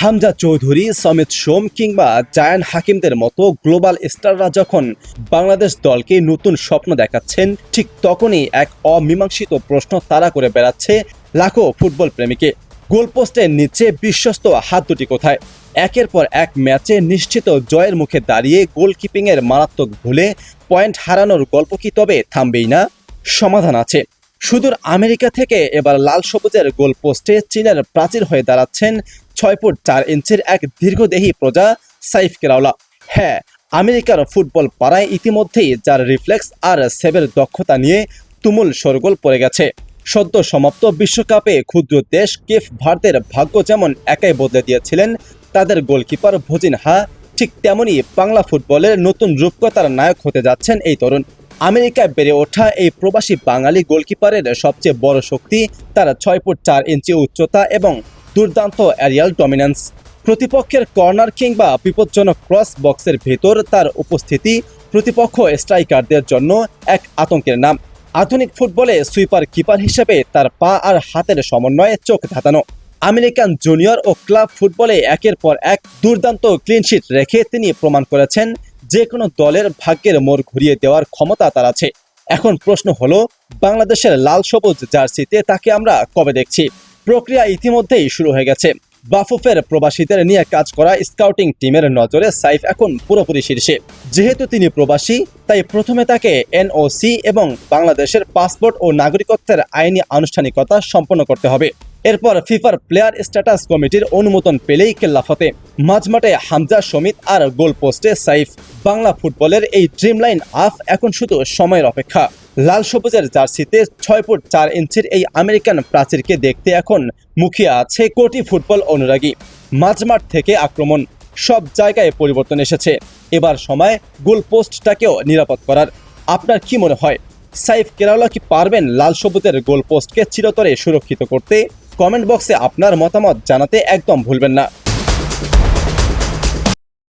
হামজা চৌধুরী, সমিত সোম কিংবা জায়ান হাকিমদের মতো গ্লোবাল স্টাররা যখন বাংলাদেশ দলকে নতুন স্বপ্ন দেখাচ্ছেন, ঠিক তখনই এক অমীমাংসিত প্রশ্ন তাড়া করে বেড়াচ্ছে লাখো ফুটবল প্রেমীকে। গোলপোস্টের নিচে বিশ্বস্ত হাত দুটি কোথায়? একের পর এক ম্যাচে নিশ্চিত জয়ের মুখে দাঁড়িয়ে গোলকিপিংয়ের মারাত্মক ভুলে পয়েন্ট হারানোর গল্প কি তবে থামবেই না? সমাধান আছে। সুদূর আমেরিকা থেকে এবার লাল সবুজের গোলপোস্টে চীনের প্রাচীর হয়ে দাঁড়াচ্ছেন 6 ফুট 4 ইঞ্চির এক দীর্ঘদেহী প্রজা সাইফ কেরাওলা। হ্যাঁ, আমেরিকার ফুটবল পাড়ায় ইতিমধ্যেই যার রিফ্লেক্স আর সেভের দক্ষতা নিয়ে তুমুল শোরগোল পড়ে গেছে। সদ্য সমাপ্ত বিশ্বকাপে ক্ষুদ্র দেশ কেপ ভার্দের ভাগ্য যেমন একাই বদলে দিয়েছিলেন তাদের গোলকিপার ভজিন হা, ঠিক তেমনই বাংলা ফুটবলের নতুন রূপকথার নায়ক হতে যাচ্ছেন এই তরুণ। আমেরিকায় বেড়ে ওঠা এই প্রবাসী বাঙালি গোলকিপারের সবচেয়ে বড় শক্তি তার 6 ফুট 4 ইঞ্চি উচ্চতা এবং দুর্দান্ত এরিয়াল ডমিন্যান্স। প্রতিপক্ষের কর্নার কিংবা বিপজ্জনক ক্রস বক্সের ভেতর তার উপস্থিতি প্রতিপক্ষ স্ট্রাইকারদের জন্য এক আতঙ্কের নাম। আধুনিক ফুটবলে সুইপার কিপার হিসেবে তার পা আর হাতের সমন্বয়ে চোখ ধাঁধানো। আমেরিকান জুনিয়র ও ক্লাব ফুটবলে একের পর এক দুর্দান্ত ক্লিনশিট রেখে তিনি প্রমাণ করেছেন যে কোনো দলের ভাগ্যের মোড় ঘুরিয়ে দেওয়ার ক্ষমতা তার আছে। এখন প্রশ্ন হলো, বাংলাদেশের লাল সবুজ জার্সিতে তাকে আমরা কবে দেখছি? প্রক্রিয়া ইতিমধ্যেই শুরু হয়ে গেছে। বাফুফের প্রবাসীদের নিয়ে কাজ করা স্কাউটিং টিমের নজরে সাইফ এখন পুরোপুরি শীর্ষে। যেহেতু তিনি প্রবাসী, তাই প্রথমে তাকে এনওসি এবং বাংলাদেশের পাসপোর্ট ও নাগরিকত্বের আইনি আনুষ্ঠানিকতা সম্পন্ন করতে হবে। এরপর ফিফার প্লেয়ার স্ট্যাটাস কমিটির অনুমোদন পেলেই কেল্লাফতে। মাঝমাঠে হামজা, সমিত আর গোলপোস্টে সাইফ। বাংলা ফুটবলের এই ড্রিমলাইন আপ এখন শুধু সময়ের অপেক্ষা। লাল সবুজের জার্সিতে 6 ফুট 4 ইঞ্চির এই আমেরিকান প্রাচীরকে দেখতে এখন মুখিয়ে আছে কোটি ফুটবল অনুরাগী। মাঝমাঠ থেকে আক্রমণ, সব জায়গায় পরিবর্তন এসেছে। এবার সময় গোলপোস্টটাকেও নিরাপদ করার। আপনার কি মনে হয়, সাইফ কেরাওলা কি পারবেন লাল সবুজের গোলপোস্টকে চিরতরে সুরক্ষিত করতে? কমেন্ট বক্সে আপনার মতামত জানাতে একদম ভুলবেন না।